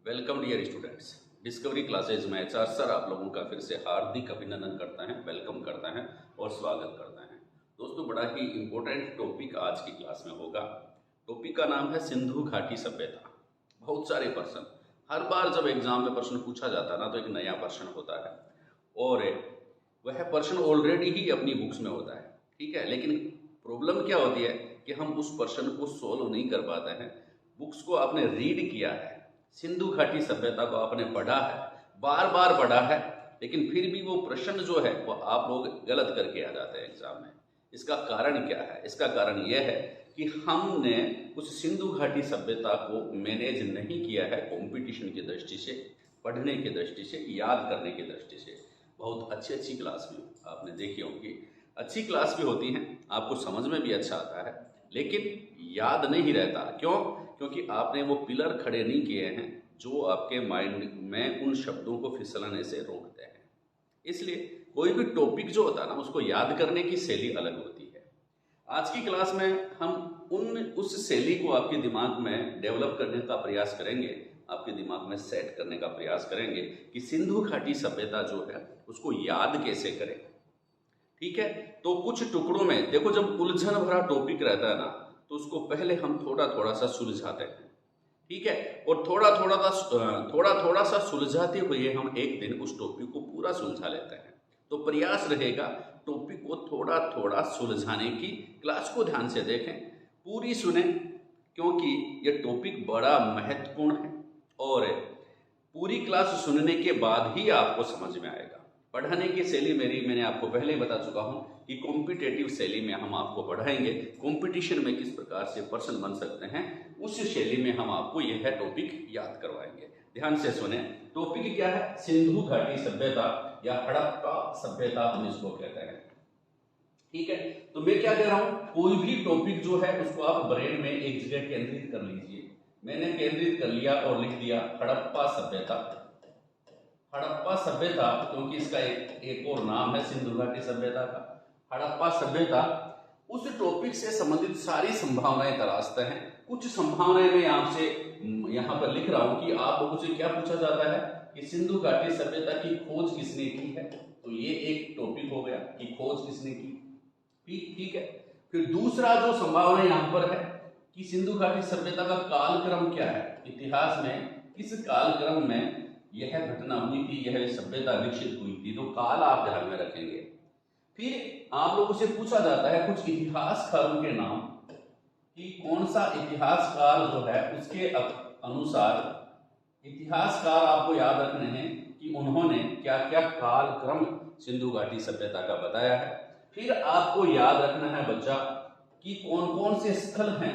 Welcome dear students. Discovery classes में HR sir आप लोगों का फिर से हार्दिक अभिनंदन करता है, वेलकम करता है और स्वागत करता है। दोस्तों, बड़ा ही इम्पोर्टेंट टॉपिक आज की क्लास में होगा। टॉपिक का नाम है सिंधु घाटी सभ्यता। बहुत सारे प्रश्न, हर बार जब एग्जाम में प्रश्न पूछा जाता है ना, तो एक नया प्रश्न होता है और वह प्रश्न ऑलरेडी ही अपनी बुक्स में होता है। ठीक है, लेकिन प्रॉब्लम क्या होती है कि हम उस प्रश्न को सोल्व नहीं कर पाते हैं। बुक्स को आपने रीड किया है, सिंधु घाटी सभ्यता को आपने पढ़ा है, बार बार पढ़ा है, लेकिन फिर भी वो प्रश्न जो है वो आप लोग गलत करके आ जाते हैं एग्जाम में। इसका कारण क्या है? इसका कारण यह है कि हमने उस सिंधु घाटी सभ्यता को मैनेज नहीं किया है कंपटीशन की दृष्टि से, पढ़ने की दृष्टि से, याद करने की दृष्टि से। बहुत अच्छी अच्छी क्लास भी आपने देखी होंगी, अच्छी क्लास भी होती हैं, आपको समझ में भी अच्छा आता है, लेकिन याद नहीं रहता। क्यों? क्योंकि आपने वो पिलर खड़े नहीं किए हैं जो आपके माइंड में उन शब्दों को फिसलने से रोकते हैं। इसलिए कोई भी टॉपिक जो होता है ना, उसको याद करने की शैली अलग होती है। आज की क्लास में हम उस शैली को आपके दिमाग में डेवलप करने का प्रयास करेंगे, आपके दिमाग में सेट करने का प्रयास करेंगे कि सिंधु घाटी सभ्यता जो है उसको याद कैसे करें। ठीक है, तो कुछ टुकड़ों में देखो, जब उलझन भरा टॉपिक रहता है ना, तो उसको पहले हम थोड़ा थोड़ा सा सुलझाते हैं। ठीक है, और थोड़ा थोड़ा सा सुलझाते हुए हम एक दिन उस टॉपिक को पूरा सुलझा लेते हैं। तो प्रयास रहेगा टॉपिक को थोड़ा थोड़ा सुलझाने की। क्लास को ध्यान से देखें, पूरी सुने, क्योंकि यह टॉपिक बड़ा महत्वपूर्ण है और पूरी क्लास सुनने के बाद ही आपको समझ में आएगा। पढ़ने की शैली मैंने आपको पहले ही बता चुका हूं कि कॉम्पिटेटिव शैली में हम आपको पढ़ाएंगे, कंपटीशन में किस प्रकार से पर्सन बन सकते हैं, उस शैली में हम आपको यह टॉपिक याद करवाएंगे। ध्यान से सुने, टॉपिक क्या है? सिंधु घाटी सभ्यता या हड़प्पा सभ्यता हम इसको कहते हैं। ठीक है, तो मैं क्या कह रहा हूं, कोई भी टॉपिक जो है उसको आप ब्रेन में एक जगह केंद्रित कर लीजिए। मैंने केंद्रित कर लिया और लिख दिया हड़प्पा सभ्यता। हड़प्पा सभ्यता, क्योंकि इसका एक और नाम है सिंधु घाटी सभ्यता का। हड़प्पा सभ्यता उस टॉपिक से संबंधित सारी संभावनाएं तलाशते हैं। कुछ संभावनाएं मैं आपसे यहाँ पर लिख रहा हूं कि आप लोगों से क्या पूछा जाता है कि सिंधु घाटी सभ्यता की खोज किसने की है। तो ये एक टॉपिक हो गया कि खोज किसने की। ठीक है, फिर दूसरा जो संभावना यहाँ पर है कि सिंधु घाटी सभ्यता का कालक्रम क्या है, इतिहास में किस कालक्रम में यह घटना हुई थी, यह सभ्यता विकसित हुई थी। तो काल आप ध्यान में रखेंगे। फिर आप लोगों से पूछा जाता है कुछ इतिहासकारों के नाम कि कौन सा इतिहासकार जो है उसके अनुसार, इतिहासकार आपको याद रखने हैं कि उन्होंने क्या क्या कालक्रम सिंधु घाटी सभ्यता का बताया है। फिर आपको याद रखना है बच्चा कि कौन कौन से स्थल हैं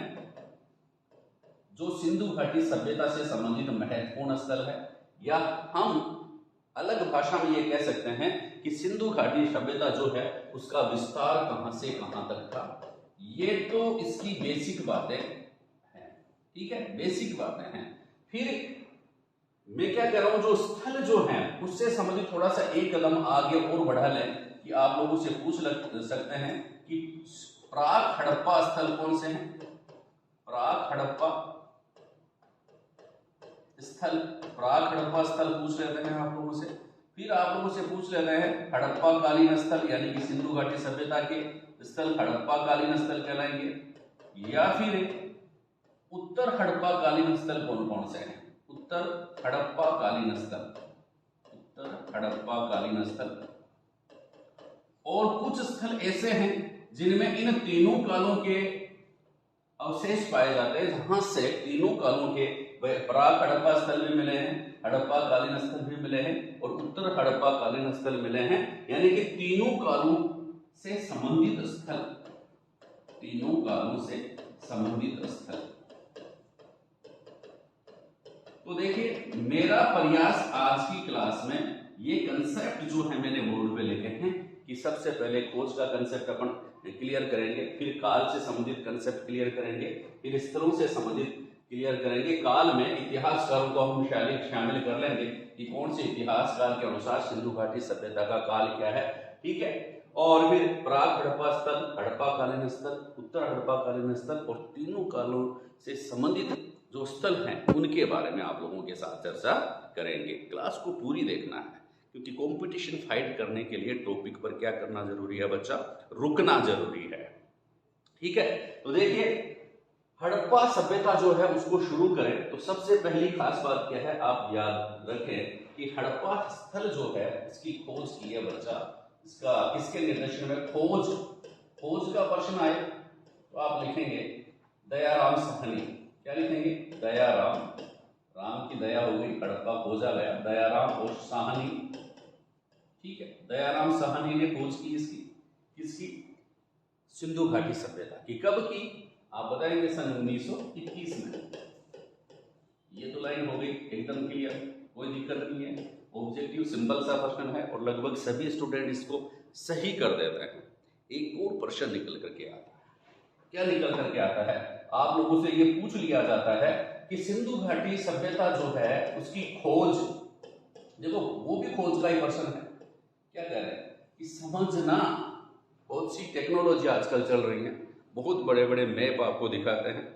जो सिंधु घाटी सभ्यता से संबंधित महत्वपूर्ण स्थल है, या हम अलग भाषा में ये कह सकते हैं कि सिंधु घाटी सभ्यता जो है उसका विस्तार कहां से कहां तक था। ये तो इसकी बेसिक बातें हैं। ठीक है, बेसिक बातें हैं। फिर मैं क्या कह रहा हूं, जो स्थल जो है उससे संबंधित थोड़ा सा एक कदम आगे और बढ़ा लें कि आप लोगों से पूछ सकते हैं कि प्राक हड़प्पा स्थल कौन से हैं। प्राक हड़प्पा स्थल, प्राक हड़प्पा स्थल पूछ लेते हैं आप लोगों से। फिर आप लोगों से पूछ लेते हैं हड़प्पा कालीन स्थल, यानी कि सिंधु घाटी सभ्यता के स्थल हड़प्पा कालीन स्थल कहलाएंगे, या फिर उत्तर हड़प्पा कालीन स्थल कौन कौन से हैं। उत्तर हड़प्पा कालीन स्थल, उत्तर हड़प्पा कालीन स्थल। और कुछ स्थल ऐसे हैं जिनमें इन तीनों कालों के अवशेष पाए जाते हैं, जहां से तीनों कालों के प्राक हड़प्पा स्थल भी मिले हैं, हड़प्पा कालीन स्थल भी मिले हैं और उत्तर हड़प्पा कालीन स्थल मिले हैं। यानी कि तीनों कालों से संबंधित स्थल, तीनों कालों से संबंधित स्थल। तो देखिए, मेरा प्रयास आज की क्लास में ये कंसेप्ट जो है मैंने बोर्ड पे लिखे हैं कि सबसे पहले खोज का कंसेप्ट अपन क्लियर करेंगे, फिर काल से संबंधित कंसेप्ट क्लियर करेंगे, फिर स्थलों से संबंधित क्लियर करेंगे। काल में इतिहासकारों को हम शामिल कर लेंगे कि कौन से इतिहासकार के अनुसार सिंधु घाटी सभ्यता का काल क्या है। ठीक है, और फिर प्राक हड़प्पा स्थल, हड़प्पा कालीन स्थल, उत्तर हड़प्पा कालीन स्थल और तीनों कालों से संबंधित जो स्थल हैं उनके बारे में आप लोगों के साथ चर्चा करेंगे। क्लास को पूरी देखना है क्योंकि कंपटीशन फाइट करने के लिए टॉपिक पर क्या करना जरूरी है बच्चा, रुकना जरूरी है। ठीक है, तो देखिए हड़प्पा सभ्यता जो है उसको शुरू करें तो सबसे पहली खास बात क्या है, आप याद रखें कि हड़प्पा स्थल जो है इसकी खोज की है बच्चा, इसका किसके निर्देशन में खोज का प्रश्न आए तो आप लिखेंगे दयाराम साहनी। क्या लिखेंगे, दयाराम, राम की दया हो गई, हड़प्पा खोजा गया, दयाराम और साहनी। ठीक है, दयाराम साहनी ने खोज की इसकी, किसकी, सिंधु घाटी सभ्यता की। कब की आप बताएंगे, सन 1921 में। ये तो लाइन हो गई एकदम क्लियर, कोई दिक्कत नहीं है, ऑब्जेक्टिव सिंपल सा प्रश्न है और लगभग सभी स्टूडेंट इसको सही कर देते हैं। एक और प्रश्न निकल करके आता है, क्या निकल करके आता है, आप लोगों से ये पूछ लिया जाता है कि सिंधु घाटी सभ्यता जो है उसकी खोज, देखो वो भी खोज का ही प्रश्न है। क्या कह रहे हैं कि समझना, बहुत सी टेक्नोलॉजी आजकल चल रही है, बहुत बड़े बड़े मैप आपको दिखाते हैं,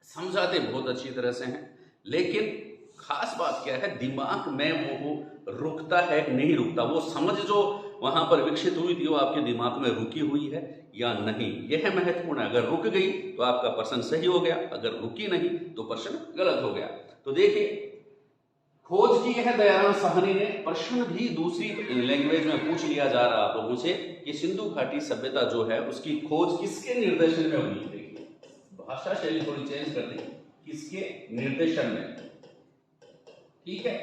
समझाते बहुत अच्छी तरह से हैं, लेकिन खास बात क्या है, दिमाग में वो रुकता है कि नहीं रुकता, वो समझ जो वहां पर विकसित हुई थी वो आपके दिमाग में रुकी हुई है या नहीं, यह महत्वपूर्ण है। अगर रुक गई तो आपका प्रश्न सही हो गया, अगर रुकी नहीं तो प्रश्न गलत हो गया। तो देखिए खोज की है दयाराम साहनी ने, प्रश्न भी दूसरी लैंग्वेज में पूछ लिया जा रहा आप लोगों से कि सिंधु घाटी सभ्यता जो है उसकी खोज किसके निर्देशन में हुई। देखिए भाषा शैली थोड़ी चेंज कर दी, किसके निर्देशन में, ठीक है,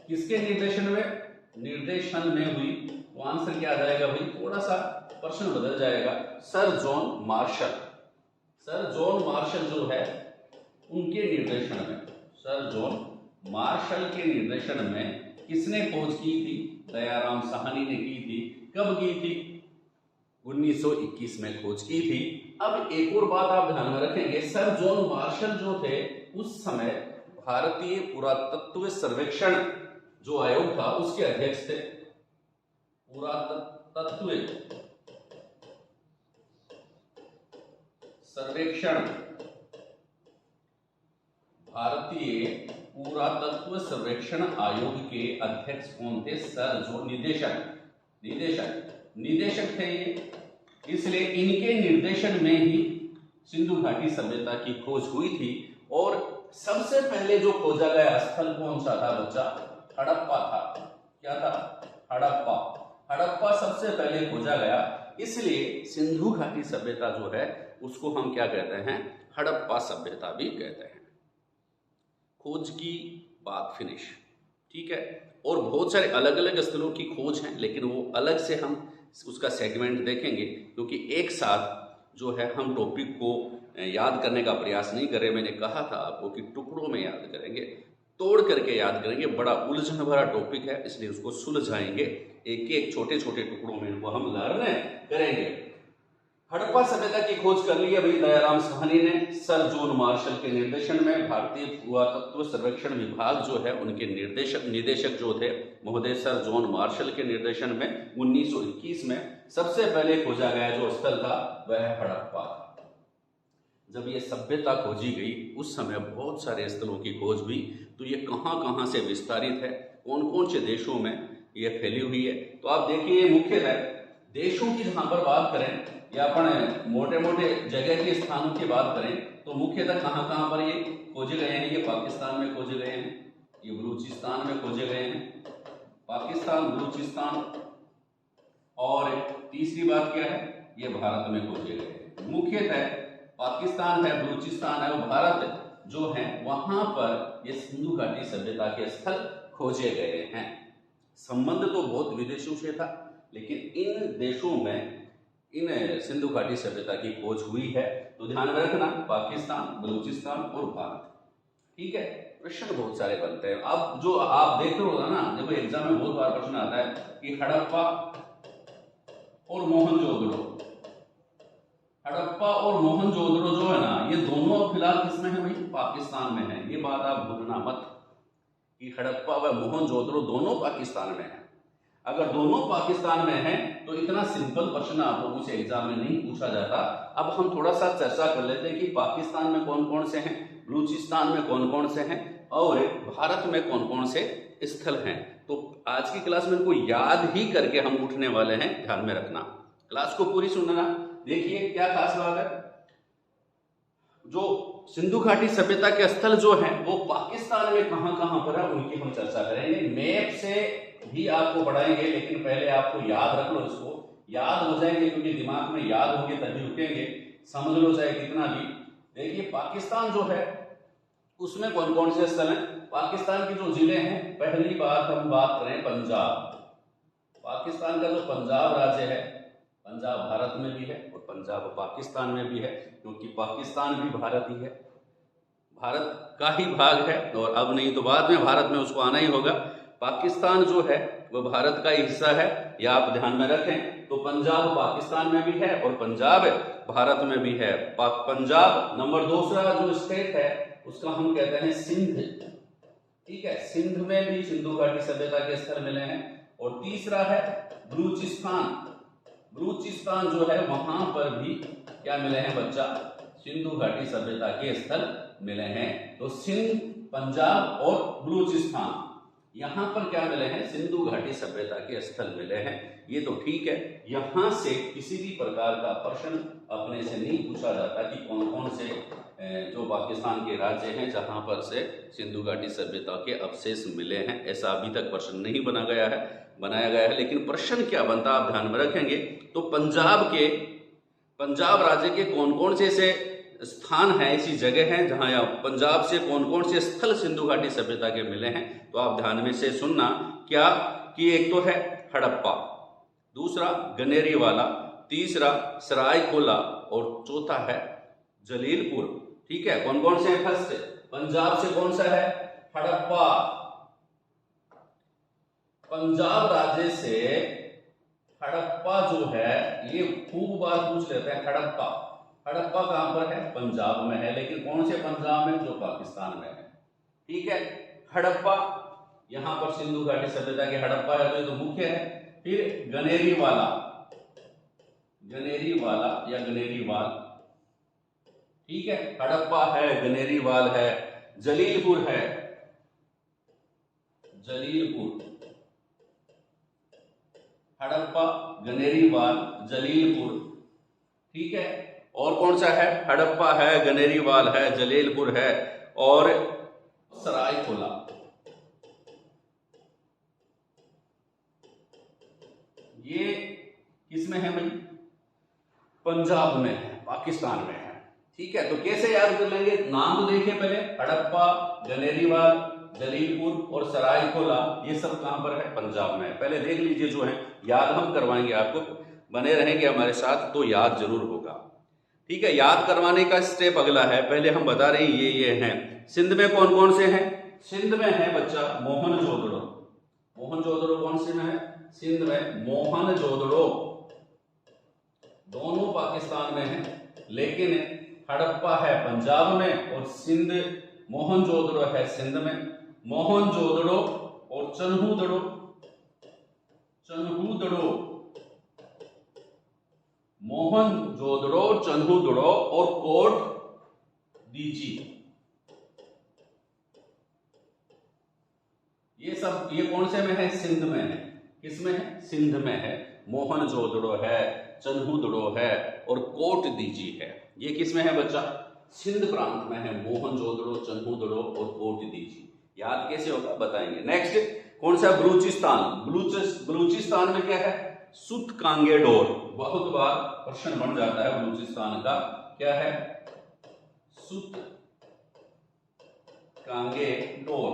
किसके निर्देशन में हुई, तो आंसर क्या आ जाएगा भाई, थोड़ा सा प्रश्न बदल जाएगा, सर जॉन मार्शल जो है उनके निर्देशन में, सर जॉन मार्शल के निर्देशन में किसने खोज की थी, दयाराम साहनी ने की थी। कब की थी, 1921 में खोज की थी। अब एक और बात आप ध्यान में रखेंगे, सर जॉन मार्शल जो थे उस समय भारतीय पुरातत्व सर्वेक्षण जो आयोग था उसके अध्यक्ष थे। पुरातत्व सर्वेक्षण, भारतीय पुरातत्व सर्वेक्षण आयोग के अध्यक्ष कौन थे, सर जो निदेशक थे ये, इसलिए इनके निर्देशन में ही सिंधु घाटी सभ्यता की खोज हुई थी। और सबसे पहले जो खोजा गया स्थल कौन सा था बच्चा, हड़प्पा था। क्या था, हड़प्पा सबसे पहले खोजा गया, इसलिए सिंधु घाटी सभ्यता जो है उसको हम क्या कहते हैं, हड़प्पा सभ्यता भी कहते हैं। खोज की बात फिनिश, ठीक है। और बहुत सारे अलग अलग स्थलों की खोज हैं, लेकिन वो अलग से हम उसका सेगमेंट देखेंगे, क्योंकि एक साथ जो है हम टॉपिक को याद करने का प्रयास नहीं करें। मैंने कहा था आपको कि टुकड़ों में याद करेंगे, तोड़ करके याद करेंगे, बड़ा उलझन भरा टॉपिक है, इसलिए उसको सुलझाएंगे, एक एक छोटे छोटे टुकड़ों में इनको हम लर्न करेंगे। हड़प्पा सभ्यता की खोज कर ली है भाई दयाराम साहनी ने, सर जॉन मार्शल के निर्देशन में। भारतीय पुरातत्व सर्वेक्षण विभाग जो है उनके निदेशक जो थे महोदय सर जॉन मार्शल के निर्देशन में 1921 में सबसे पहले खोजा गया जो स्थल था वह हड़प्पा था। जब ये सभ्यता खोजी गई उस समय बहुत सारे स्थलों की खोज हुई, तो ये कहाँ कहाँ से विस्तारित है, कौन कौन से देशों में ये फैली हुई है। तो आप देखिए मुख्यतः देशों की जहां पर बात करें या अपन मोटे मोटे जगह के स्थानों की बात करें तो मुख्यतः कहां कहां पर ये खोजे गए हैं, ये पाकिस्तान में खोजे गए हैं, ये बलूचिस्तान में खोजे गए हैं, पाकिस्तान, बलूचिस्तान, और तीसरी बात क्या है, ये भारत में खोजे गए हैं। मुख्यतः पाकिस्तान है, बलूचिस्तान है और भारत जो है वहां पर ये सिंधु घाटी सभ्यता के स्थल खोजे गए हैं। संबंध तो बहुत विदेशों से था, लेकिन इन देशों में इन सिंधु घाटी सभ्यता की खोज हुई है। तो ध्यान में रखना, पाकिस्तान, बलूचिस्तान और भारत, ठीक है। प्रश्न बहुत सारे बनते हैं। अब जो आप देख रहे हो ना, देखो एग्जाम में बहुत बार प्रश्न आता है कि हड़प्पा और मोहनजोदड़ो, हड़प्पा और मोहनजोदड़ो जो है ना, ये दोनों फिलहाल किसमें है भाई, पाकिस्तान में है। ये बात आप भूलना मत कि हड़प्पा व मोहनजोदड़ो दोनों पाकिस्तान में है। अगर दोनों पाकिस्तान में हैं तो इतना सिंपल प्रश्न आप लोगों से एग्जाम में नहीं पूछा जाता। अब हम थोड़ा सा चर्चा कर लेते हैं कि पाकिस्तान में कौन कौन से हैं, बलूचिस्तान में कौन कौन से हैं और भारत में कौन कौन से स्थल हैं। तो आज की क्लास में इनको याद ही करके हम उठने वाले हैं, ध्यान में रखना। क्लास को पूरी सुनना। देखिए क्या खास बात है, जो सिंधु घाटी सभ्यता के स्थल जो हैं वो पाकिस्तान में कहां कहां पर है उनकी हम चर्चा करेंगे। मैप से भी आपको पढ़ाएंगे, लेकिन पहले आपको याद रख लो, इसको याद हो जाएंगे क्योंकि दिमाग में याद होंगे तभी रुकेंगे, समझ लो चाहे कितना भी। देखिए पाकिस्तान जो है उसमें कौन कौन से स्थल हैं। पाकिस्तान के जो जिले हैं, पहली बात हम बात करें पंजाब। पाकिस्तान का जो पंजाब राज्य है, पंजाब भारत में भी है और पंजाब पाकिस्तान में भी है, क्योंकि पाकिस्तान भी भारत ही है, भारत का ही भाग है। और अब नहीं तो बाद में भारत में उसको आना ही होगा। पाकिस्तान जो है वह भारत का ही हिस्सा है, यह आप ध्यान में रखें। तो पंजाब पाकिस्तान में भी है और पंजाब भारत में भी है। पंजाब नंबर दूसरा जो स्टेट है उसका हम कहते हैं सिंध, ठीक है। सिंध में भी सिंधु घाटी सभ्यता के स्थल मिले हैं। और तीसरा है बलूचिस्तान। बलूचिस्तान जो है वहां पर भी क्या मिले हैं बच्चा, सिंधु घाटी सभ्यता के स्थल मिले हैं। तो सिंध, पंजाब और बलूचिस्तान, यहां पर क्या मिले हैं, सिंधु घाटी सभ्यता के स्थल मिले हैं। ये तो ठीक है, यहां से किसी भी प्रकार का प्रश्न अपने से नहीं पूछा जाता कि कौन कौन से जो पाकिस्तान के राज्य हैं जहां पर से सिंधु घाटी सभ्यता के अवशेष मिले हैं, ऐसा अभी तक प्रश्न नहीं बनाया गया है। लेकिन प्रश्न क्या बनता आप ध्यान में रखेंगे। तो पंजाब राज्य के कौन कौन से ऐसे स्थान हैं, ऐसी जगह हैं जहां या पंजाब से कौन कौन से स्थल सिंधु घाटी सभ्यता के मिले हैं, तो आप ध्यान में से सुनना। क्या कि एक तो है हड़प्पा, दूसरा गनेरीवाला, तीसरा सरायकोला और चौथा है जलीलपुर, ठीक है। कौन कौन से हैं? फर्स्ट पंजाब से कौन सा है, हड़प्पा। पंजाब राज्य से हड़प्पा जो है ये खूब बार पूछ लेते हैं। हड़प्पा कहां पर है, पंजाब में है, लेकिन कौन से पंजाब में, जो पाकिस्तान में है, ठीक है। हड़प्पा यहां पर सिंधु घाटी सभ्यता के हड़प्पा है, तो ये तो मुख्य है। फिर गनेरीवाला या गनेरीवाल, ठीक है। हड़प्पा है, गनेरीवाल है, जलीलपुर है, हड़प्पा, गनेरीवाल, जलीलपुर, ठीक है। और कौन सा है, हड़प्पा है, गनेरीवाल है, जलीलपुर है और सरायकोला। ये किसमें है भाई, पंजाब में है, पाकिस्तान में है, ठीक है। तो कैसे याद कर लेंगे, नाम तो देखिए पहले, हड़प्पा, गनेरीवाल, जलीलपुर और सरायकोला, ये सब कहां पर है, पंजाब में है। पहले देख लीजिए, जो है याद हम करवाएंगे आपको, बने रहेंगे हमारे साथ तो याद जरूर होगा, ठीक है। याद करवाने का स्टेप अगला है, पहले हम बता रहे हैं ये हैं। सिंध में कौन कौन से हैं, सिंध में है बच्चा मोहनजोदड़ो। मोहनजोदड़ो कौन से में है, सिंध में मोहनजोदड़ो, दोनों पाकिस्तान में है, लेकिन हड़प्पा है पंजाब में और सिंध, मोहनजोदड़ो है सिंध में। मोहनजोदड़ो और चन्हूदड़ो मोहनजोदड़ो, चन्हूदड़ो और कोट दीजी, ये कौन से में है, सिंध में है। किसमें है, सिंध में है। मोहनजोदड़ो है, चन्हूदड़ो है और कोट दीजी है। ये किसमें है बच्चा, सिंध प्रांत में है, मोहनजोदड़ो, चन्हूदड़ो और कोट दीजी। याद कैसे होगा बताएंगे। नेक्स्ट कौन सा, बलूचिस्तान में क्या है, सुत कांगेडोर। बहुत बार प्रश्न बन जाता है बलूचिस्तान का, क्या है, सुत कांगेडोर।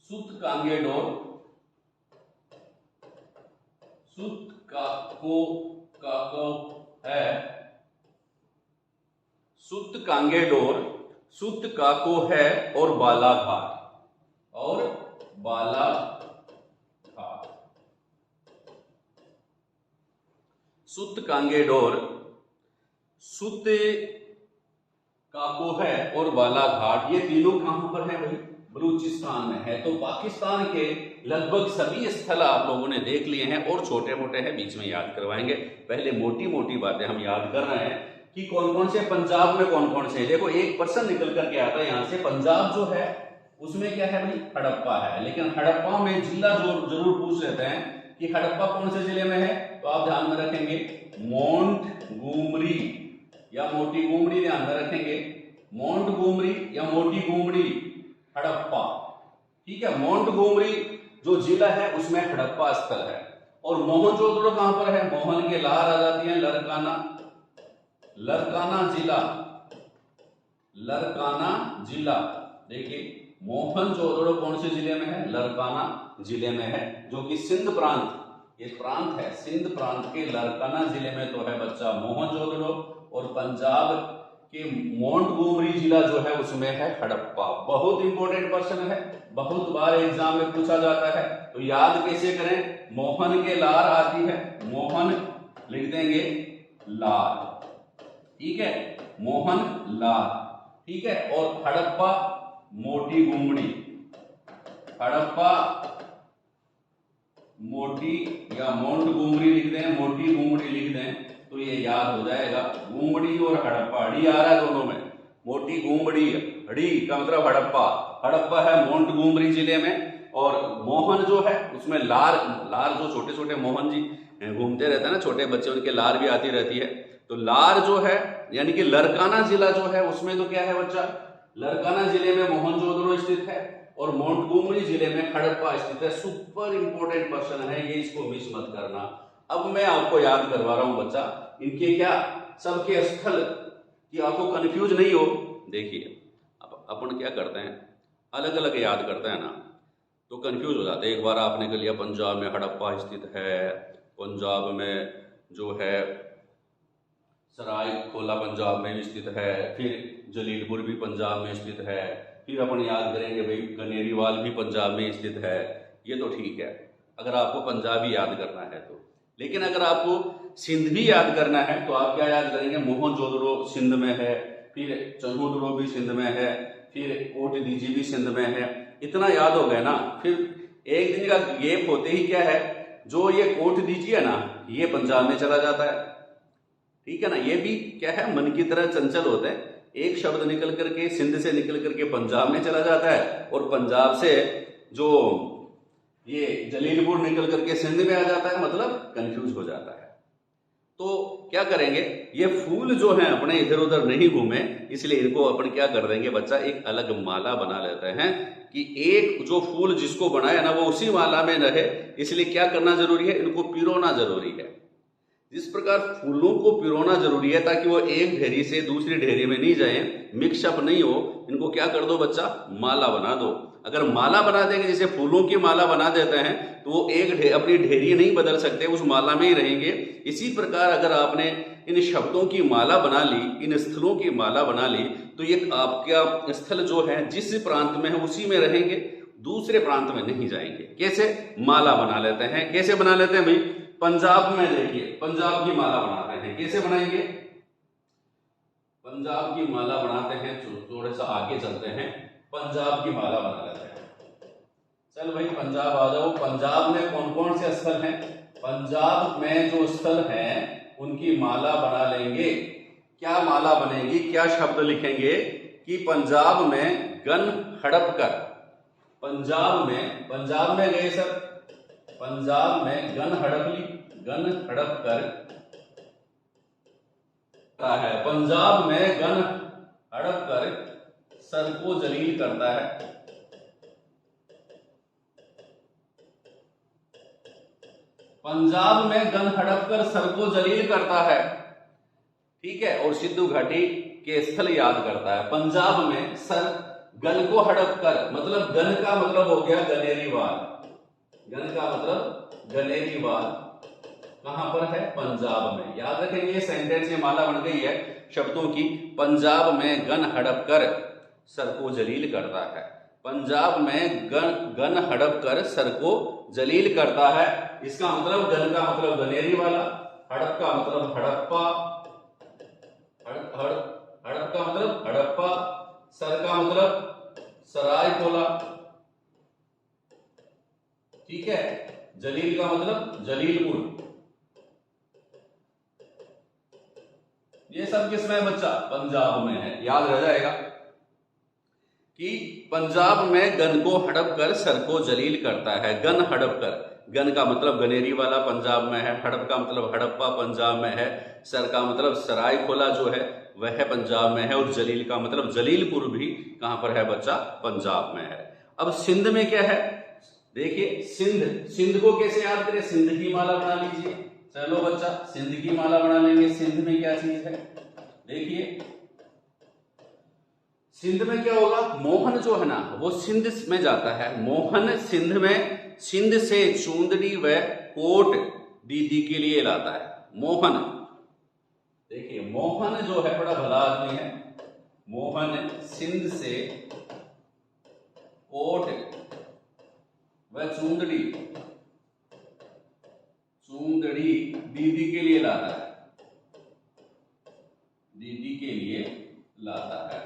सुत कांगेडोर, सुत काको है और बालाघाट, सुत कांगेडोर, सुत काको है और बालाघाट, ये तीनों कहां पर है भाई, बलूचिस्तान में है। तो पाकिस्तान के लगभग सभी स्थल आप लोगों ने देख लिए हैं और छोटे मोटे हैं, बीच में याद करवाएंगे। पहले मोटी मोटी बातें हम याद कर रहे हैं, कि कौन कौन से पंजाब में कौन कौन से हैं। देखो एक पर्सन निकल करके आता है यहाँ से, पंजाब जो है उसमें क्या है भाई, हड़प्पा है। लेकिन हड़प्पा में जिला जो जरूर पूछ लेते हैं कि हड़प्पा कौन से जिले में है, तो आप ध्यान में रखेंगे मोंटगोमरी या मोटी गोमड़ी, ध्यान में रखेंगे मोंटगोमरी या मोटी गोमड़ी हड़प्पा। ठीक है, मोंटगोमरी जो जिला है उसमें हड़प्पा स्थल है। और मोहनजोदड़ो कहां पर है, मोहन के लार आ जाती है, लरकाना, लरकाना जिला, लरकाना जिला। देखिए मोहनजोदड़ो कौन से जिले में है, लरकाना जिले में है, जो कि सिंध प्रांत, ये प्रांत है सिंध प्रांत के लरकाना जिले में तो है बच्चा मोहनजोदड़ो। और पंजाब के मोंटगोमरी जिला जो है उसमें है हड़प्पा। बहुत इंपॉर्टेंट क्वेश्चन है, बहुत बार एग्जाम में पूछा जाता है। तो याद कैसे करें, मोहन के लार आती है, मोहन लिख देंगे लार, ठीक है, मोहन लार, ठीक है। और हड़प्पा मोटी गुमड़ी, हड़प्पा मोटी या मोंटगोमरी लिख दें, मोटी गुमड़ी लिख दें तो ये याद हो जाएगा। गुमड़ी और हड़प्पा, डी आ रहा है दोनों में, मोटी गुमड़ी, डी का मतलब हड़प्पा, हड़प्पा है मोंटगोमरी जिले में। और मोहन जो है उसमें लार, लार जो छोटे छोटे मोहन जी घूमते रहते हैं ना छोटे बच्चे, उनके लार भी आती रहती है। तो लार जो है यानी कि लरकाना जिला जो है उसमें तो क्या है बच्चा, लरकाना जिले में मोहनजोदड़ो स्थित है और मोंटगोमरी जिले में हड़प्पा स्थित है। सुपर इंपोर्टेंट क्वेश्चन है ये, इसको मिस मत करना। अब मैं आपको याद करवा रहा हूं बच्चा, इनके क्या सबके स्थल कि आपको कंफ्यूज नहीं हो। देखिए अपन क्या करते हैं, अलग अलग याद करते हैं ना तो कंफ्यूज हो जाते हैं। एक बार आपने कर लिया पंजाब में हड़प्पा स्थित है, पंजाब में जो है सराय खोला पंजाब में स्थित है, फिर जलीलपुर भी पंजाब में स्थित है, फिर अपन याद करेंगे भाई गनेरीवाल भी पंजाब में स्थित है। ये तो ठीक है अगर आपको पंजाबी याद करना है तो। लेकिन अगर आपको सिंध भी याद करना है तो आप क्या याद करेंगे, मोहनजोदड़ो सिंध में है, फिर चन्हूदड़ो भी सिंध में है, फिर कोट डीजी भी सिंध में है। इतना याद हो गया ना, फिर एक दिन का गैप होते ही क्या है, जो ये कोट डीजी है ना ये पंजाब में चला जाता है। ठीक है ना, ये भी क्या है मन की तरह चंचल होते हैं, एक शब्द निकल करके सिंध से निकल करके पंजाब में चला जाता है और पंजाब से जो ये जलीलपुर निकल करके सिंध में आ जाता है, मतलब कंफ्यूज हो जाता है। तो क्या करेंगे, ये फूल जो हैं अपने इधर उधर नहीं घूमे, इसलिए इनको अपन क्या कर देंगे बच्चा, एक अलग माला बना लेते हैं कि एक जो फूल जिसको बनाया ना वो उसी माला में रहे। इसलिए क्या करना जरूरी है, इनको पिरोना जरूरी है। जिस प्रकार फूलों को पिरोना जरूरी है ताकि वो एक ढेरी से दूसरी ढेरी में नहीं जाए, मिक्सअप नहीं हो, इनको क्या कर दो बच्चा, माला बना दो। अगर माला बना देंगे, जैसे फूलों की माला बना देते हैं तो वो अपनी ढेरी नहीं बदल सकते, उस माला में ही रहेंगे। इसी प्रकार अगर आपने इन शब्दों की माला बना ली, इन स्थलों की माला बना ली, तो ये आपका स्थल जो है जिस प्रांत में है उसी में रहेंगे, दूसरे प्रांत में नहीं जाएंगे। कैसे माला बना लेते हैं, कैसे बना लेते हैं भाई, पंजाब में देखिए पंजाब की माला बनाते हैं, कैसे बनाएंगे, पंजाब की माला बनाते हैं, थोड़ा सा आगे चलते हैं, पंजाब की माला बना लेते हैं। चल भाई पंजाब आ जाओ, पंजाब में कौन कौन से स्थल हैं, पंजाब में जो स्थल हैं उनकी माला बना लेंगे। क्या माला बनेगी, क्या शब्द लिखेंगे कि पंजाब में गन हड़प कर, पंजाब में गए सर, पंजाब में गन हड़प कर है, पंजाब में गन हड़प कर सर को जलील करता है। पंजाब में गन हड़प कर सर को जलील करता है, ठीक है। और सिद्धू घाटी के स्थल याद करता है। पंजाब में सर गन को हड़प कर, मतलब गन का मतलब हो गया गनेरीवाल, गन का मतलब गनेरीवाल कहां पर है, पंजाब में। याद रखेंगे ये सेंटेंस, ये माला बन गई है शब्दों की। पंजाब में गन हड़प कर सर को जलील करता है, पंजाब में गन हड़प कर सर को जलील करता है। इसका मतलब गन का मतलब गनेरी वाला, हड़प का मतलब हड़प्पा, हड़प का मतलब हड़प्पा, सर का मतलब सरायकोला, ठीक है। जलील का मतलब जलीलपुर, ये सब किसमें है बच्चा? पंजाब में है। याद रह जाएगा कि पंजाब में गन को हड़प कर सर को जलील करता है। गन हड़प कर, गन का मतलब गनेरी वाला पंजाब में है, हड़प का मतलब हड़प्पा पंजाब में है, सर का मतलब सरायखोला जो है वह पंजाब में है, और जलील का मतलब जलीलपुर भी कहां पर है बच्चा? पंजाब में है। अब सिंध में क्या है? देखिए सिंध, सिंध को कैसे याद करें? सिंध की माला बना लीजिए। चलो बच्चा सिंध की माला बना लेंगे। सिंध में क्या चीज है? देखिए सिंध में क्या होगा? मोहन जो है ना वो सिंध में जाता है। मोहन सिंध में, सिंध से चूंदड़ी व कोट दीदी के लिए लाता है। मोहन, देखिए मोहन जो है बड़ा भला आदमी है। मोहन सिंध से कोट व चूंदड़ी, चूंदड़ी दीदी के लिए लाता है, दीदी के लिए लाता है।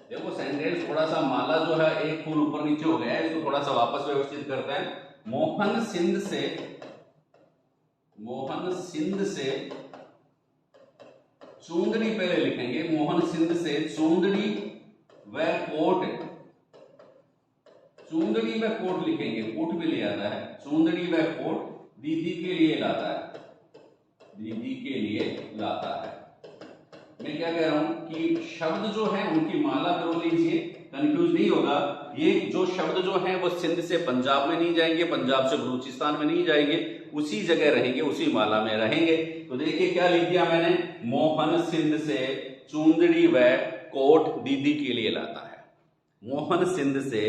देखो सेंटेंस थोड़ा सा, माला जो है एक फूल ऊपर नीचे हो गया है, इसको थोड़ा सा वापस व्यवस्थित करते हैं। मोहन सिंध से, मोहन सिंध से चूंदड़ी पहले लिखेंगे। मोहन सिंध से चूंदड़ी व कोट, चूंदड़ी व कोट लिखेंगे, कोट भी ले आता है। चूंदड़ी व कोट दीदी के लिए लाता है, दीदी के लिए लाता है। मैं क्या कह रहा हूं कि शब्द जो है उनकी माला करो लीजिए, कंफ्यूज नहीं होगा। ये जो शब्द जो है वो सिंध से पंजाब में नहीं जाएंगे, पंजाब से बलूचिस्तान में नहीं जाएंगे, उसी जगह रहेंगे, उसी माला में रहेंगे। तो देखिए क्या लिख दिया मैंने? मोहन सिंध से चूंदड़ी व कोट दीदी के लिए लाता है। मोहन सिंध से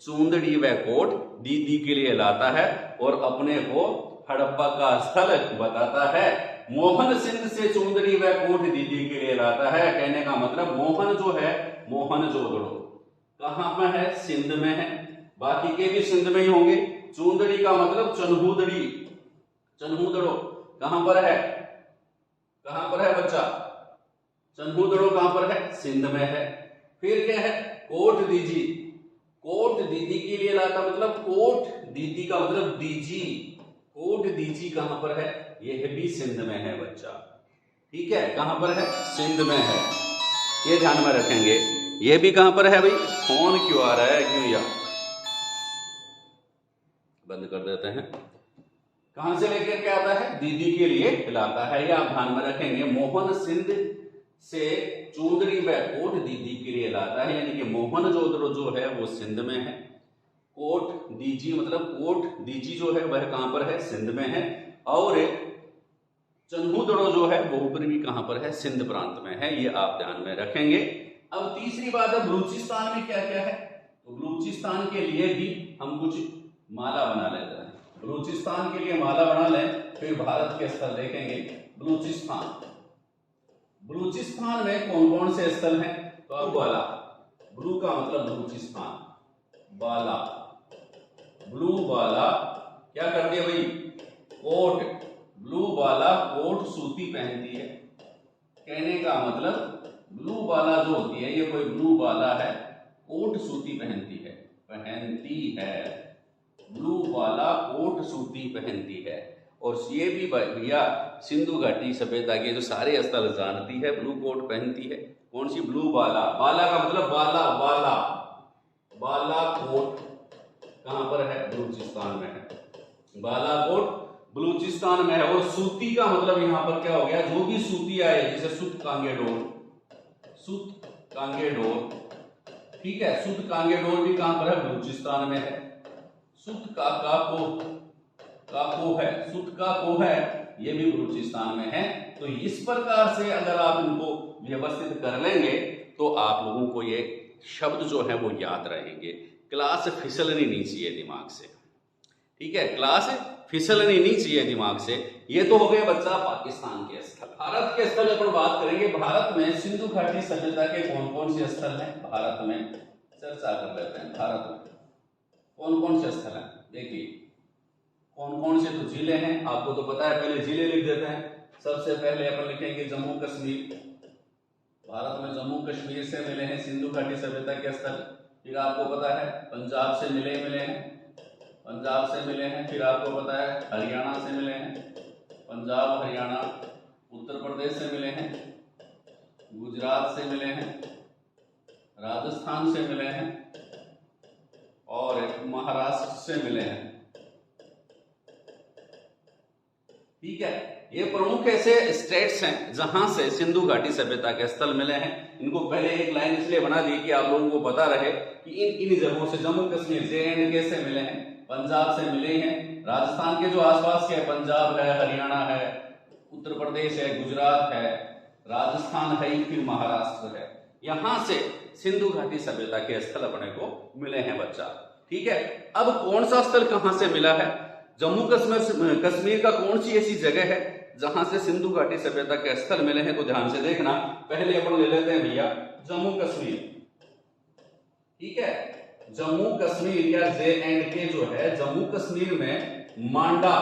चूंदड़ी व कोट दीदी के लिए लाता है और अपने को हड़प्पा का स्थल बताता है। मोहन सिंध से चूंदड़ी व कोट दीदी के लिए लाता है, कहने का मतलब मोहन जो है, मोहन जोदड़ो कहां पर है? सिंध में है। बाकी के भी सिंध में ही होंगे। चूंदड़ी का मतलब चन्हूदड़ी, चन्हूदड़ो कहां पर है? कहां पर है बच्चा? चन्हूदड़ो कहां पर है? सिंध में है। फिर क्या है? कोट दीजी, कोट दीदी के लिए लाता, मतलब कोट दीदी का मतलब दीजी, कोट दीजी कहां पर है? यह भी सिंध में है बच्चा। ठीक है, कहां पर है? सिंध में है, ये ध्यान में रखेंगे। ये भी कहां पर है भाई? फोन क्यों आ रहा है? क्यों यार, बंद कर देते हैं। कहां से लेकर के आता है? दीदी के लिए खिलाता है, ये आप ध्यान में रखेंगे। मोहन सिंध से चूंदड़ी व कोट दीदी के लिए लाता है, यानी कि मोहन जोदड़ो जो है वो सिंध में है। कोट दीजी मतलब कोट दीजी जो है वह कहां पर है? सिंध में है। और चन्हूदड़ो जो है वो ऊपर भी कहां पर है? सिंध प्रांत में है, ये आप ध्यान में रखेंगे। अब तीसरी बात है बलूचिस्तान में क्या क्या है? तो बलूचिस्तान के लिए भी हम कुछ माला बना लेते हैं। बलूचिस्तान के लिए माला बना लें, फिर भारत के स्थल देखेंगे। बलूचिस्तान, बलूचिस्तान में कौन कौन से स्थल हैं? तो अब बाला, ब्लू का मतलब बलूचिस्तान, बाला, ब्लू बाला क्या करती है भाई? कोट, ब्लू बाला कोट सूती पहनती है। कहने का मतलब ब्लू बाला जो होती है, ये कोई ब्लू बाला है, कोट सूती पहनती है, पहनती है। ब्लू बाला कोट सूती पहनती है। और ये भी भैया सिंधु घाटी सभ्यता के जो सारे स्थल जानती है, ब्लू कोट पहनती है। कौन सी? ब्लू बाला, बाला का मतलब बाला, बाला, बाला कोट कहां पर है? बलूचिस्तान में है। बालाकोट बलूचिस्तान में है। और सूती का मतलब यहां पर क्या हो गया? जो भी सूती आए, जैसे सुत कांगे डोर, सुत कांगे डोर, ठीक है, सुत कांगे डोर भी कहां पर है? बलूचिस्तान में है। सुत का को है, सुत का को है, ये भी बलूचिस्तान में है। तो इस प्रकार से अगर आप इनको व्यवस्थित कर लेंगे तो आप लोगों को ये शब्द जो है वो याद रहेंगे। क्लास फिसलनी नहीं चाहिए दिमाग से, ठीक है, क्लास फिसलनी नहीं चाहिए दिमाग से। ये तो हो गए बच्चा पाकिस्तान के स्थल। भारत के स्थल अपन बात करेंगे। भारत में सिंधु घाटी सभ्यता के कौन कौन से स्थल हैं? भारत में चर्चा कर लेते हैं। भारत में कौन कौन से स्थल हैं? देखिए कौन कौन से, तो जिले हैं, आपको तो पता है, पहले जिले लिख देते हैं। सबसे पहले अपन लिखेंगे जम्मू कश्मीर। भारत में जम्मू कश्मीर से मिले हैं सिंधु घाटी सभ्यता के स्थल। फिर आपको पता है पंजाब से मिले हैं, पंजाब से मिले हैं। फिर आपको पता है हरियाणा से मिले हैं, पंजाब हरियाणा। उत्तर प्रदेश से मिले हैं, गुजरात से मिले हैं, राजस्थान से मिले हैं और महाराष्ट्र से मिले हैं। ठीक है, ये प्रमुख ऐसे स्टेट्स हैं जहां से सिंधु घाटी सभ्यता के स्थल मिले हैं। इनको पहले एक लाइन इसलिए बना दी कि आप लोगों को पता रहे कि इन जगहों से जम्मू कश्मीर JNK से मिले हैं, पंजाब से मिले हैं, राजस्थान के जो आसपास के पंजाब है, हरियाणा है, उत्तर प्रदेश है, गुजरात है, राजस्थान है, फिर महाराष्ट्र है, यहां से सिंधु घाटी सभ्यता के स्थल अपने को मिले हैं बच्चा। ठीक है, अब कौन सा स्थल कहां से मिला है? जम्मू कश्मीर का कौन सी ऐसी जगह है जहां से सिंधु घाटी सभ्यता के स्थल मिले हैं? तो ध्यान से देखना, पहले अपन ले लेते हैं भैया जम्मू कश्मीर। ठीक है, जम्मू कश्मीर या JNK जो है, जम्मू कश्मीर में मांडा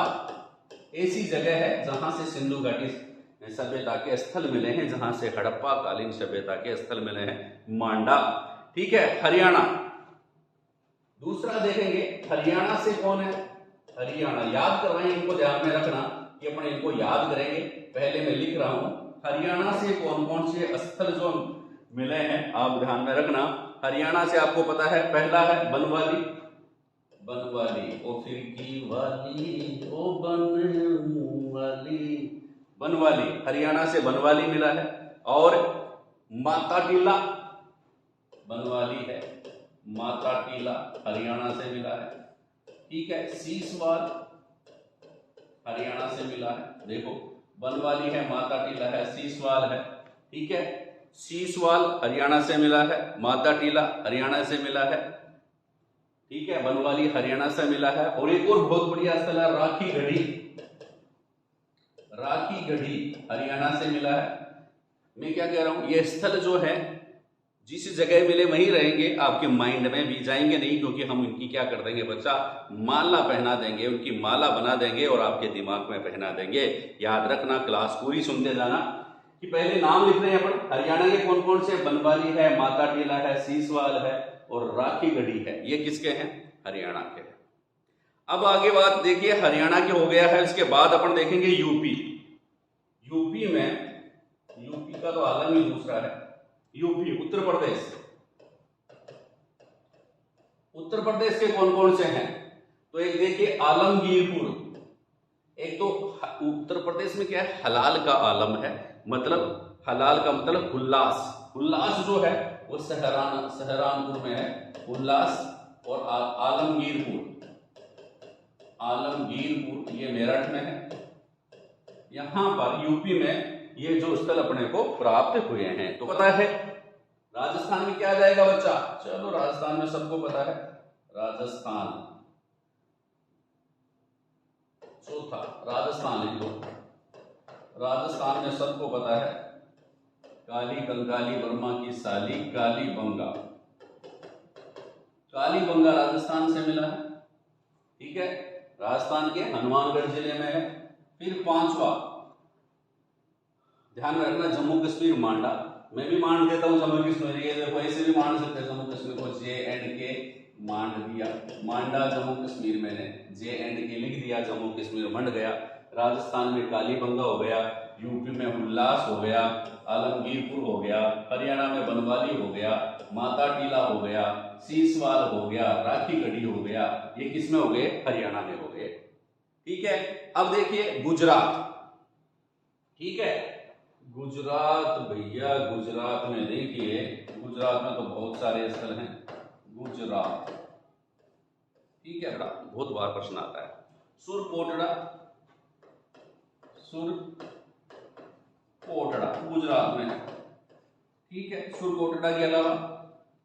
ऐसी जगह है जहां से सिंधु घाटी सभ्यता के स्थल मिले हैं, जहां से हड़प्पा कालीन सभ्यता के स्थल मिले हैं, मांडा। ठीक है, हरियाणा दूसरा देखेंगे, हरियाणा से कौन है? हरियाणा याद करवाएं, इनको ध्यान में रखना कि अपन इनको याद करेंगे। पहले मैं लिख रहा हूं, हरियाणा से कौन कौन से स्थल जो मिले हैं आप ध्यान में रखना। हरियाणा से आपको पता है, पहला है बनवाली, बनवाली ओ फिर की वाली ओ बनवाली, बनवाली हरियाणा से बनवाली मिला है। और माता टीला, बनवाली है, माता टीला हरियाणा से मिला है। ठीक है, सीसवाल हरियाणा से मिला है। देखो, बनवाली है, माता टीला है, सीसवाल है। ठीक है, सीसवाल हरियाणा से मिला है, माता टीला हरियाणा से मिला है। ठीक है, बनवाली हरियाणा से मिला है। और एक और बहुत बढ़िया स्थल है राखी गढ़ी, राखी गढ़ी हरियाणा से मिला है। मैं क्या कह रहा हूं, ये स्थल जो है जिस जगह मिले वहीं रहेंगे, आपके माइंड में भी जाएंगे नहीं, क्योंकि हम उनकी क्या कर देंगे बच्चा, माला पहना देंगे, उनकी माला बना देंगे और आपके दिमाग में पहना देंगे। याद रखना, क्लास पूरी सुनते जाना कि पहले नाम लिख रहे हैं अपन, हरियाणा के कौन कौन से, बनवाली है, माता टीला है, सीसवाल है और राखी गढ़ी है। ये किसके हैं? हरियाणा के हैं। अब आगे बात देखिए, हरियाणा के हो गया है, इसके बाद अपन देखेंगे यूपी। यूपी में, यूपी का तो आलम ही दूसरा है, यूपी उत्तर प्रदेश। उत्तर प्रदेश के कौन कौन से हैं? तो एक देखिए आलमगीरपुर, एक तो उत्तर प्रदेश में क्या है, हलाल का आलम है, मतलब हलाल का मतलब उल्लास, उल्लास जो है वो सहारनपुर में है, उल्लास। और आलमगीरपुर, आलमगीरपुर ये मेरठ में है। यहां पर यूपी में ये जो स्थल अपने को प्राप्त हुए हैं। तो पता है राजस्थान में क्या आ जाएगा बच्चा? चलो, राजस्थान में सबको पता है, राजस्थान चौथा, राजस्थान लिख लो। राजस्थान में सबको पता है, काली कंकाली वर्मा की साली काली बंगा, काली बंगा राजस्थान से मिला है। ठीक है, राजस्थान के हनुमानगढ़ जिले में है। फिर पांचवा ध्यान में रखना, जम्मू कश्मीर मांडा। मैं भी मान देता हूं जम्मू कश्मीर, ये देखो ऐसे भी मान सकते हैं जम्मू कश्मीर को, JNK मान दिया, मांडा जम्मू कश्मीर मैंने JNK लिख दिया, जम्मू कश्मीर मंड गया। राजस्थान में कालीबंगा हो गया, यूपी में उल्लास हो गया, आलमगीरपुर हो गया, हरियाणा में बनवाली हो गया, माता टीला हो गया, सीसवाल हो गया, राखी गढ़ी हो गया। ये किसमें हो गए? हरियाणा में हो गए। ठीक है, अब देखिए गुजरात। ठीक है, गुजरात भैया, गुजरात में देखिए, गुजरात में तो बहुत सारे स्थल हैं। गुजरात, ठीक है बेटा, बहुत बार प्रश्न आता है। सुरकोटड़ा, सुरकोटड़ा गुजरात में है। ठीक है, सुरकोटड़ा के अलावा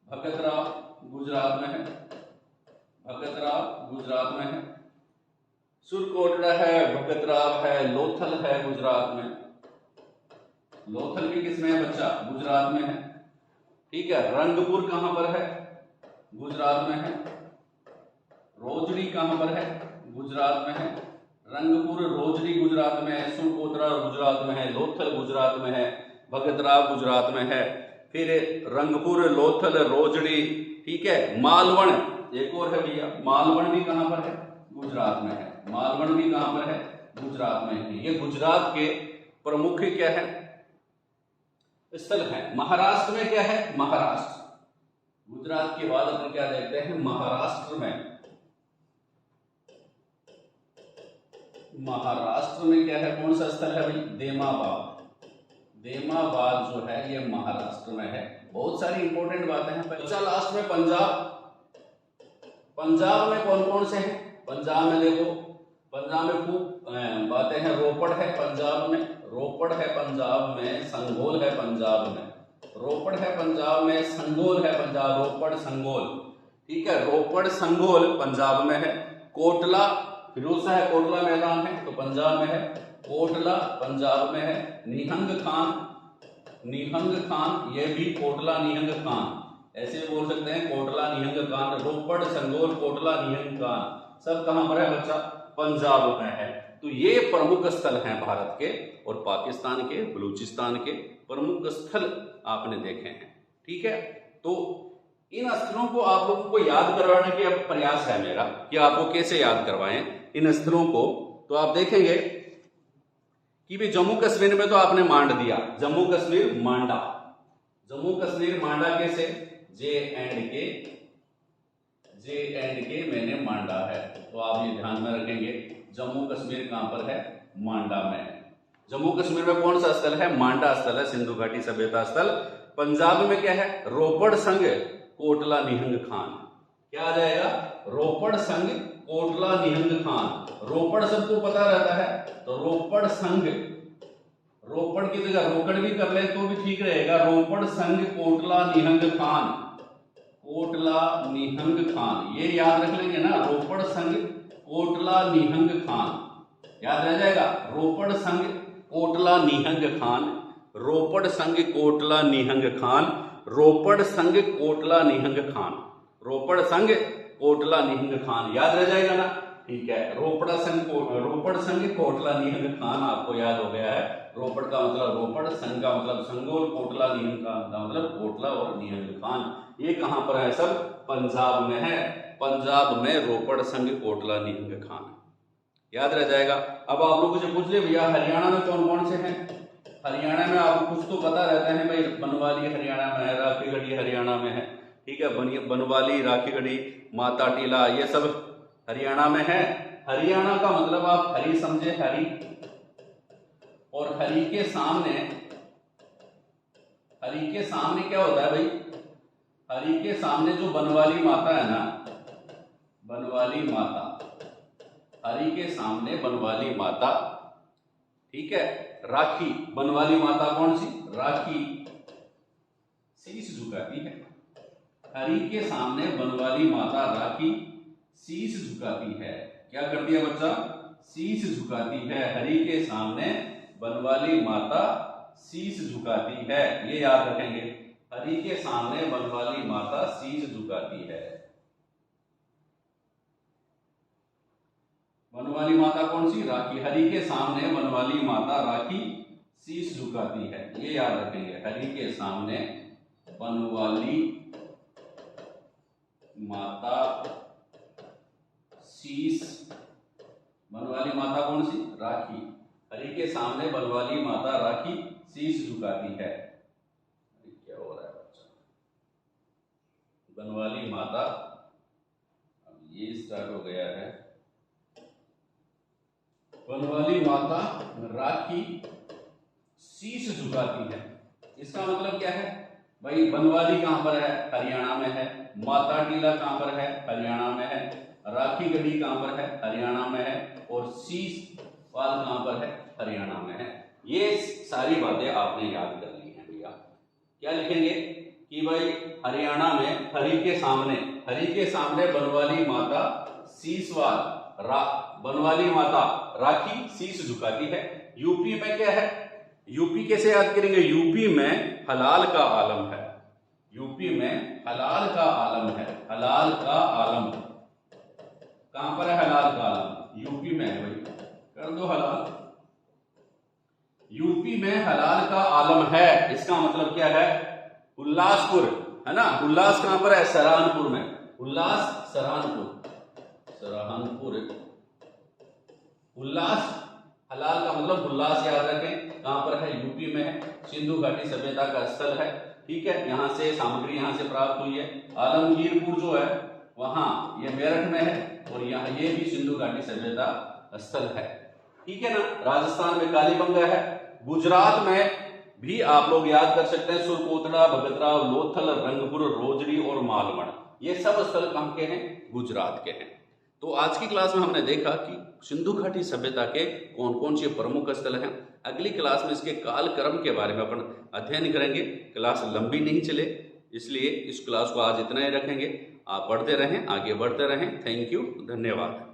भगतराव गुजरात में है, भगतराव गुजरात में है, सुरकोटड़ा है, भगतराव है, लोथल है गुजरात में। लोथल भी किसमें है बच्चा? गुजरात में है। ठीक है, रंगपुर कहां पर है? गुजरात में है। रोजड़ी कहां पर है? गुजरात में है। रंगपुर रोजड़ी गुजरात में है, सुरकोटड़ा गुजरात में है, लोथल गुजरात में है, भगतराव गुजरात में है। फिर रंगपुर, लोथल, रोजड़ी। ठीक है, मालवण एक और है भैया, मालवण भी कहां पर है? गुजरात में है। मालवण भी कहां पर है? गुजरात में है। ये गुजरात के प्रमुख क्या है स्थल है। महाराष्ट्र में क्या है, महाराष्ट्र, गुजरात के बाद अपन क्या देखते हैं, महाराष्ट्र में, महाराष्ट्र में क्या है, कौन सा स्थल है भाई, देमाबाद। देमाबाद जो है ये महाराष्ट्र में है। बहुत सारी इंपॉर्टेंट बातें हैं। बच्चा लास्ट में पंजाब, पंजाब में कौन कौन से हैं, पंजाब में देखो, पंजाब में खूब बातें हैं। रोपड़ है पंजाब में, रोपड़ है पंजाब में, संगोल है पंजाब में, रोपड़ है पंजाब में, संगोल है पंजाब, रोपड़ संगोल, ठीक है, रोपड़ संगोल पंजाब में है। कोटला फिरोजा है, कोटला मैदान है तो पंजाब में है, कोटला पंजाब में है। निहंग खान, निहंग खान ये भी कोटला निहंग खान, ऐसे भी बोल सकते हैं, कोटला निहंग खान, रोपड़ संगोल कोटला निहंग खान, सब कहां पर है बच्चा, पंजाब में है। तो ये प्रमुख स्थल हैं भारत के और पाकिस्तान के, बलूचिस्तान के प्रमुख स्थल आपने देखे हैं, ठीक है। तो इन स्थलों को आप लोगों को याद करवाने के प्रयास है मेरा कि आपको कैसे याद करवाएं इन स्थलों को। तो आप देखेंगे कि भी जम्मू कश्मीर में तो आपने मांड दिया, जम्मू कश्मीर मांडा, जम्मू कश्मीर मांडा कैसे, जे एंड के मैंने मांडा है, तो आप ये ध्यान में रखेंगे। जम्मू कश्मीर कहां पर है, मांडा में। जम्मू कश्मीर में कौन सा स्थल है, मांडा स्थल है, सिंधु घाटी सभ्यता स्थल। पंजाब में क्या है, रोपड़ संघ कोटला निहंग खान, क्या आ जाएगा, रोपड़ संघ कोटला निहंग खान। रोपड़ सबको पता रहता है तो रोपड़ संघ, रोपड़ की जगह रोकड़ भी कर ले तो भी ठीक रहेगा, रोपड़ संघ कोटला निहंग खान, कोटला निहंग खान, ये याद रख लेंगे ना, रोपड़ संघ कोटला निहंग खान, याद रह जाएगा, रोपड़ संघ कोटला निहंग खान, रोपड़ संघ कोटला निहंग खान, रोपड़ संघ कोटला निहंग खान, रोपड़ संघ कोटला निहंग खान, याद रह जाएगा ना, ठीक है। रोपड़ संघ कोटला निहंग खान आपको याद हो गया है। रोपड़ का मतलब रोपड़, संघ का मतलब संगोल, कोटला निहंग का मतलब कोटला और निहंग खान। ये कहां पर है, सब पंजाब में है, पंजाब में रोपड़ संघ कोटला निहंग खान, याद रह जाएगा। अब आप लोगों से पूछ ले भैया हरियाणा में कौन कौन से हैं, हरियाणा में आपको कुछ तो पता रहता है भाई, बनवाली हरियाणा में है, राखीगढ़ी हरियाणा में है, ठीक है, बनवाली, राखीगढ़ी, माता टीला, ये सब हरियाणा में है। हरियाणा का मतलब आप हरी समझे, हरी, और हरी के सामने, हरी के सामने क्या होता है भाई, हरी के सामने जो बनवाली माता है ना, बनवाली माता, हरी के सामने बनवाली माता, ठीक है। राखी, बनवाली माता कौन सी, राखी, शीश झुकाती है, हरि के सामने बनवाली माता राखी शीश झुकाती है, क्या करती है बच्चा, शीश झुकाती है, हरि के सामने बनवाली माता शीश झुकाती है, ये याद रखेंगे, हरि के सामने बनवाली माता शीश झुकाती है। बनवाली माता कौन सी, राखी, हरि के सामने बनवाली माता राखी शीश झुकाती है, ये याद रखेंगे, हरि के सामने बनवाली माता शीश, बनवाली माता कौन सी, राखी, हरि के सामने बनवाली माता राखी शीश झुकाती है। क्या हो रहा है बच्चा, बनवाली माता, अब ये स्टार्ट हो गया है, बनवाली माता राखी शीश झुकाती है। इसका मतलब क्या है भाई, बनवाली कहां पर है, हरियाणा में है, माता टीला कहां पर है, हरियाणा में है, राखी गढ़ी कहां पर है, हरियाणा में है, और शीश पाल कहां पर है, हरियाणा में है। ये सारी बातें आपने याद कर ली हैं भैया। क्या लिखेंगे कि भाई हरियाणा में हरि के सामने बनवाली माता शीशवाल, बनवाली माता राखी शीश झुकाती है। यूपी में क्या है, यूपी कैसे याद करेंगे, यूपी में हलाल का आलम है, यूपी में हलाल का आलम है, हलाल का आलम कहां पर है, हलाल का आलम यूपी में है भाई, कर दो हलाल, यूपी में हलाल का आलम है। इसका मतलब क्या है, उल्लासपुर है ना, उल्लास कहां पर है, सहारनपुर में, उल्लास सहारनपुर, सहारनपुर, उल्लास, हलाल का मतलब उल्लास याद रखें, कहाँ पर है? यूपी में है। सिंधु घाटी सभ्यता का स्थल है, ठीक है। यहाँ से सामग्री यहाँ से प्राप्त हुई है। आलमगीरपुर जो है वहाँ ये मेरठ में है और यहाँ ये भी सिंधु घाटी सभ्यता स्थल है, ठीक है ना। राजस्थान में कालीबंगा है। गुजरात में भी आप लोग याद कर सकते हैं सुरकोतड़ा, भगतरा, लोथल, रंगपुर, रोजड़ी और मालवण, ये सब स्थल कहाँ के हैं? गुजरात के हैं। तो आज की क्लास में हमने देखा कि सिंधु घाटी सभ्यता के कौन कौन से प्रमुख स्थल हैं। अगली क्लास में इसके कालक्रम के बारे में अपन अध्ययन करेंगे। क्लास लंबी नहीं चले, इसलिए इस क्लास को आज इतना ही रखेंगे। आप पढ़ते रहें, आगे बढ़ते रहें। थैंक यू, धन्यवाद।